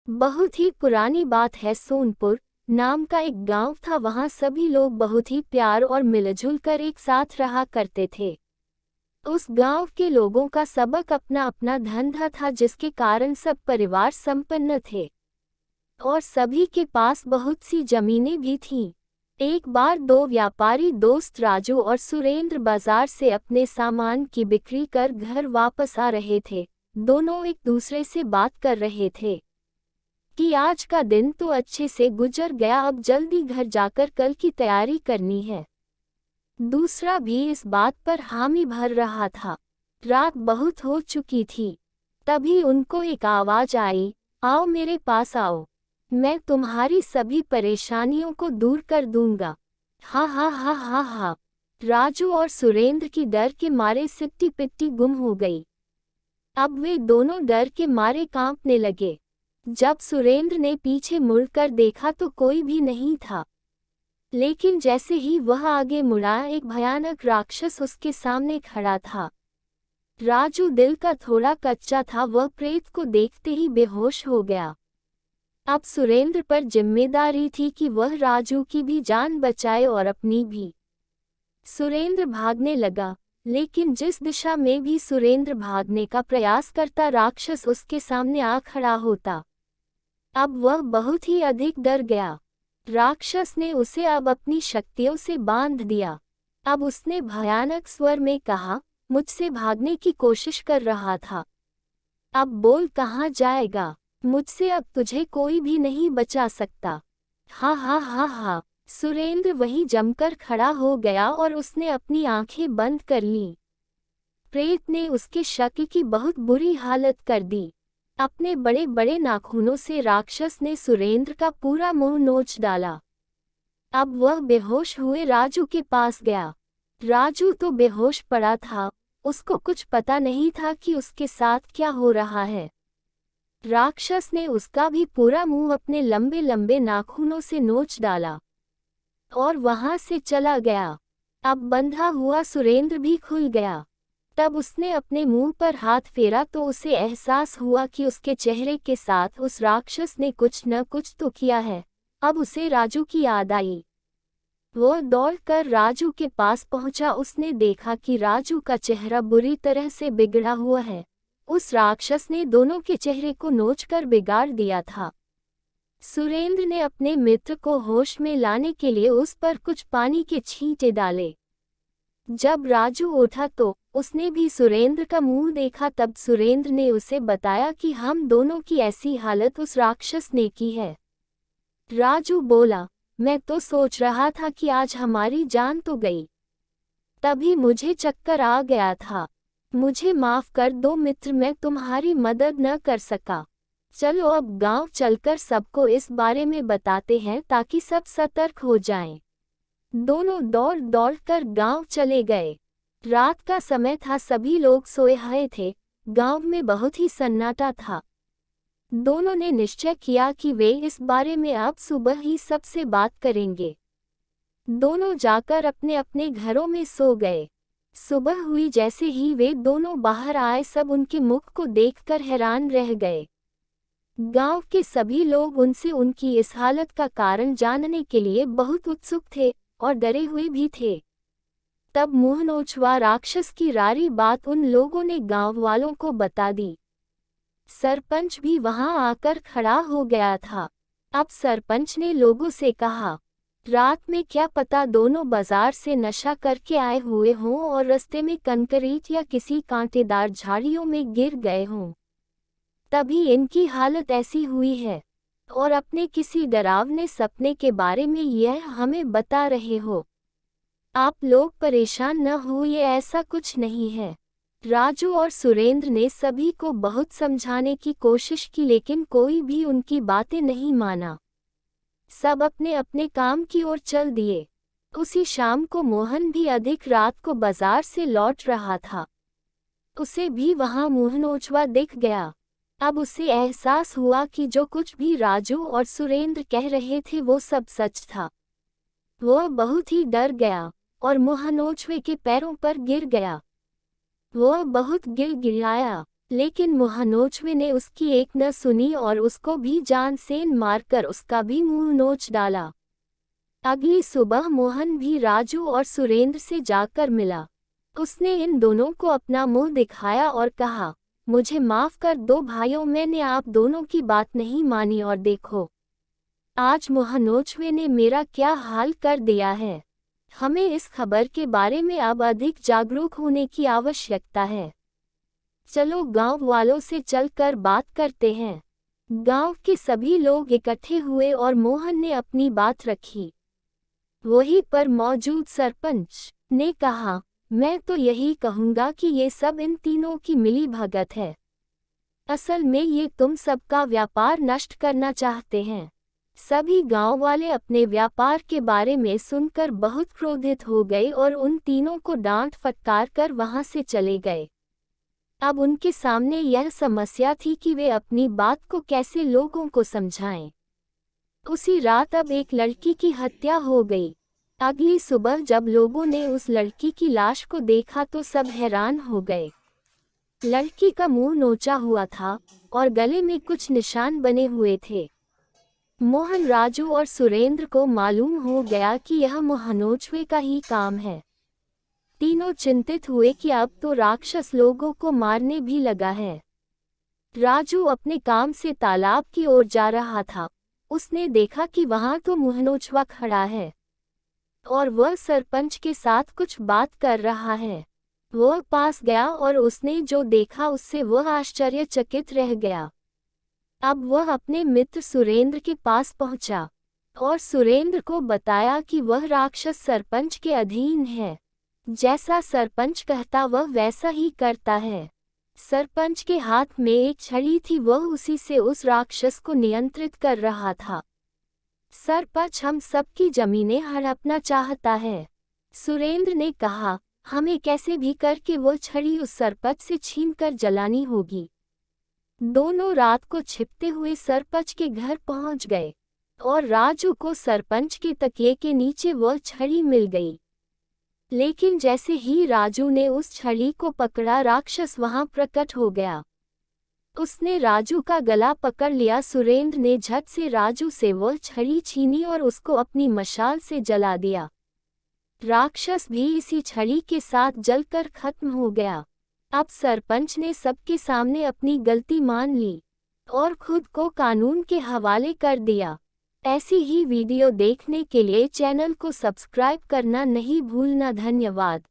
बहुत ही पुरानी बात है। सोनपुर नाम का एक गांव था। वहां सभी लोग बहुत ही प्यार और मिलजुल कर एक साथ रहा करते थे। उस गांव के लोगों का सबक अपना अपना धंधा था, जिसके कारण सब परिवार संपन्न थे और सभी के पास बहुत सी जमीनें भी थीं। एक बार दो व्यापारी दोस्त राजू और सुरेंद्र बाजार से अपने सामान की बिक्री कर घर वापस आ रहे थे। दोनों एक दूसरे से बात कर रहे थे कि आज का दिन तो अच्छे से गुजर गया, अब जल्दी घर जाकर कल की तैयारी करनी है। दूसरा भी इस बात पर हामी भर रहा था। रात बहुत हो चुकी थी। तभी उनको एक आवाज आई, आओ मेरे पास आओ, मैं तुम्हारी सभी परेशानियों को दूर कर दूंगा। हा हा हा हा हा। राजू और सुरेंद्र की डर के मारे सिट्टी पिट्टी गुम हो गई। अब वे दोनों डर के मारे कांपने लगे। जब सुरेंद्र ने पीछे मुड़कर देखा तो कोई भी नहीं था, लेकिन जैसे ही वह आगे मुड़ा एक भयानक राक्षस उसके सामने खड़ा था। राजू दिल का थोड़ा कच्चा था, वह प्रेत को देखते ही बेहोश हो गया। अब सुरेंद्र पर जिम्मेदारी थी कि वह राजू की भी जान बचाए और अपनी भी। सुरेंद्र भागने लगा, लेकिन जिस दिशा में भी सुरेंद्र भागने का प्रयास करता, राक्षस उसके सामने आ खड़ा होता। अब वह बहुत ही अधिक डर गया। राक्षस ने उसे अब अपनी शक्तियों से बांध दिया। अब उसने भयानक स्वर में कहा, मुझसे भागने की कोशिश कर रहा था, अब बोल कहाँ जाएगा? मुझसे अब तुझे कोई भी नहीं बचा सकता। हा हा हा हा। सुरेंद्र वहीं जमकर खड़ा हो गया और उसने अपनी आंखें बंद कर लीं। प्रेत ने उसके शक्ल की बहुत बुरी हालत कर दी। अपने बड़े बड़े नाखूनों से राक्षस ने सुरेंद्र का पूरा मुंह नोच डाला। अब वह बेहोश हुए राजू के पास गया। राजू तो बेहोश पड़ा था, उसको कुछ पता नहीं था कि उसके साथ क्या हो रहा है। राक्षस ने उसका भी पूरा मुंह अपने लंबे लंबे नाखूनों से नोच डाला और वहां से चला गया। अब बंधा हुआ सुरेंद्र भी खुल गया। तब उसने अपने मुंह पर हाथ फेरा तो उसे एहसास हुआ कि उसके चेहरे के साथ उस राक्षस ने कुछ न कुछ तो किया है। अब उसे राजू की याद आई। वो दौड़कर राजू के पास पहुंचा। उसने देखा कि राजू का चेहरा बुरी तरह से बिगड़ा हुआ है। उस राक्षस ने दोनों के चेहरे को नोचकर बिगाड़ दिया था। सुरेंद्र ने अपने मित्र को होश में लाने के लिए उस पर कुछ पानी के छींटे डाले। जब राजू उठा तो उसने भी सुरेंद्र का मुंह देखा। तब सुरेंद्र ने उसे बताया कि हम दोनों की ऐसी हालत उस राक्षस ने की है। राजू बोला, मैं तो सोच रहा था कि आज हमारी जान तो गई, तभी मुझे चक्कर आ गया था। मुझे माफ कर दो मित्र, मैं तुम्हारी मदद न कर सका। चलो अब गांव चलकर सबको इस बारे में बताते हैं ताकि सब सतर्क हो जाएं। दोनों दौड़ दौड़ कर गांव चले गए। रात का समय था, सभी लोग सोए हुए थे। गांव में बहुत ही सन्नाटा था। दोनों ने निश्चय किया कि वे इस बारे में अब सुबह ही सबसे बात करेंगे। दोनों जाकर अपने अपने घरों में सो गए। सुबह हुई जैसे ही वे दोनों बाहर आए, सब उनके मुख को देखकर हैरान रह गए। गांव के सभी लोग उनसे उनकी इस हालत का कारण जानने के लिए बहुत उत्सुक थे और डरे हुए भी थे। तब मुंह नोचवा राक्षस की रारी बात उन लोगों ने गांव वालों को बता दी। सरपंच भी वहां आकर खड़ा हो गया था। अब सरपंच ने लोगों से कहा, रात में क्या पता दोनों बाजार से नशा करके आए हुए हों और रास्ते में कंकरीट या किसी कांटेदार झाड़ियों में गिर गए हों, तभी इनकी हालत ऐसी हुई है। और अपने किसी डरावने सपने के बारे में यह हमें बता रहे हो। आप लोग परेशान न हो, ये ऐसा कुछ नहीं है। राजू और सुरेंद्र ने सभी को बहुत समझाने की कोशिश की, लेकिन कोई भी उनकी बातें नहीं माना। सब अपने अपने काम की ओर चल दिए। उसी शाम को मोहन भी अधिक रात को बाजार से लौट रहा था। उसे भी वहां मुंह नोचवा दिख गया। अब उसे एहसास हुआ कि जो कुछ भी राजू और सुरेंद्र कह रहे थे वो सब सच था। वह बहुत ही डर गया और मुंह नोचवे के पैरों पर गिर गया। वह बहुत गिड़गिड़ाया लेकिन मोहनोछवे ने उसकी एक न सुनी और उसको भी जान से मारकर उसका भी मुंह नोच डाला। अगली सुबह मोहन भी राजू और सुरेंद्र से जाकर मिला। उसने इन दोनों को अपना मुंह दिखाया और कहा, मुझे माफ कर दो भाइयों, मैंने आप दोनों की बात नहीं मानी और देखो आज मोहनोछवे ने मेरा क्या हाल कर दिया है। हमें इस खबर के बारे में अब अधिक जागरूक होने की आवश्यकता है। चलो गांव वालों से चलकर बात करते हैं। गांव के सभी लोग इकट्ठे हुए और मोहन ने अपनी बात रखी। वहीं पर मौजूद सरपंच ने कहा, मैं तो यही कहूंगा कि ये सब इन तीनों की मिली भगत है। असल में ये तुम सबका व्यापार नष्ट करना चाहते हैं। सभी गांव वाले अपने व्यापार के बारे में सुनकर बहुत क्रोधित हो गए और उन तीनों को डांट फटकार कर वहां से चले गए। अब उनके सामने यह समस्या थी कि वे अपनी बात को कैसे लोगों को समझाएं। उसी रात अब एक लड़की की हत्या हो गई। अगली सुबह जब लोगों ने उस लड़की की लाश को देखा तो सब हैरान हो गए। लड़की का मुंह नोचा हुआ था और गले में कुछ निशान बने हुए थे। मोहन, राजू और सुरेंद्र को मालूम हो गया कि यह मोहनोछवे का ही काम है। तीनों चिंतित हुए कि अब तो राक्षस लोगों को मारने भी लगा है। राजू अपने काम से तालाब की ओर जा रहा था। उसने देखा कि वहां तो मोहनोछवा खड़ा है और वह सरपंच के साथ कुछ बात कर रहा है। वह पास गया और उसने जो देखा उससे वह आश्चर्यचकित रह गया। अब वह अपने मित्र सुरेंद्र के पास पहुंचा और सुरेंद्र को बताया कि वह राक्षस सरपंच के अधीन है। जैसा सरपंच कहता वह वैसा ही करता है। सरपंच के हाथ में एक छड़ी थी, वह उसी से उस राक्षस को नियंत्रित कर रहा था। सरपंच हम सबकी जमीनें हड़पना चाहता है। सुरेंद्र ने कहा, हमें कैसे भी करके वो छड़ी उस सरपंच से छीनकर जलानी होगी। दोनों रात को छिपते हुए सरपंच के घर पहुंच गए और राजू को सरपंच के तकिए के नीचे वह छड़ी मिल गई। लेकिन जैसे ही राजू ने उस छड़ी को पकड़ा, राक्षस वहां प्रकट हो गया। उसने राजू का गला पकड़ लिया। सुरेंद्र ने झट से राजू से वह छड़ी छीनी और उसको अपनी मशाल से जला दिया। राक्षस भी इसी छड़ी के साथ जलकर खत्म हो गया। अब सरपंच ने सबके सामने अपनी गलती मान ली और खुद को कानून के हवाले कर दिया। ऐसी ही वीडियो देखने के लिए चैनल को सब्सक्राइब करना नहीं भूलना। धन्यवाद।